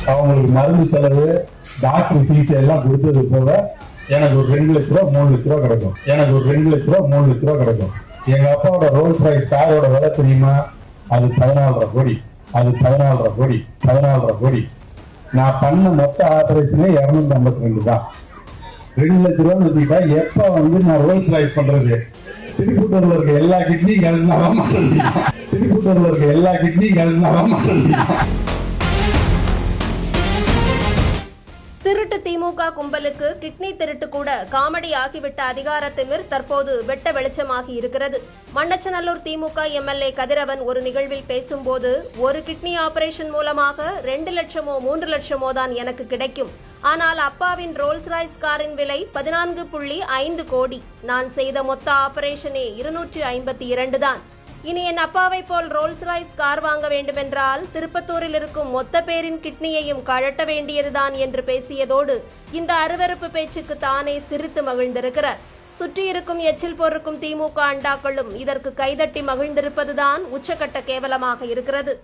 அவங்களுக்கு மருந்து செலவு, டாக்டர் ஃபீஸ் எல்லாம் கொடுத்தது போக எனக்கு ஒரு 2 லட்ச ரூபா 3 லட்ச ரூபா கிடைக்கும். எனக்கு ஒரு 2 லட்ச ரூபா 3 லட்ச ரூபா கிடைக்கும். எங்க அப்பாவோட ரோல்ஸ் ராய்ஸ் காரோட விலை தெரியுமா? அது 14.5 கோடி. அது 14.5 கோடி. 14.5 கோடி. நான் பண்ண மொத்த ஆபரேஷனே 252 தான். 2 லட்ச ரூபான்னு வச்சுக்கிட்டா எப்ப நான் ரோல்ஸ் ராய்ஸ் பண்றது? திருப்பூட்டூர்ல இருக்க எல்லா கிட்னி கலந்தாலும் திருப்பூட்டூர்ல இருக்க எல்லா கிட்னி கலந்தாலும் திருட்டு திமுக கும்பலுக்கு கிட்னி திருட்டு கூட காமெடி ஆகிவிட்ட அதிகார திமிர் தற்போது வெட்ட வெளிச்சமாகி இருக்கிறது. மண்ணச்சநல்லூர் திமுக எம்எல்ஏ கதிரவன் ஒரு நிகழ்வில் பேசும்போது, ஒரு கிட்னி ஆபரேஷன் மூலமாக 2 லட்சமோ 3 லட்சமோ தான் எனக்கு கிடைக்கும். ஆனால் அப்பாவின் ரோல்ஸ் ராய்ஸ் காரின் விலை 14.5 கோடி. நான் செய்த மொத்த ஆபரேஷனே 252 தான். இனி என் அப்பாவை போல் ரோல்ஸ் ராய்ஸ் கார் வாங்க வேண்டுமென்றால் திருப்பத்தூரில் இருக்கும் மொத்த பேரின் கிட்னியையும் கழட்ட வேண்டியதுதான் என்று பேசியதோடு இந்த அருவருப்பு பேச்சுக்கு தானே சிரித்து மகிழ்ந்திருக்கிறார். சுற்றியிருக்கும் எச்சில் பொறுக்கும் திமுக அண்டாக்களும் இதற்கு கைதட்டி மகிழ்ந்திருப்பதுதான் உச்சக்கட்ட கேவலமாக இருக்கிறது.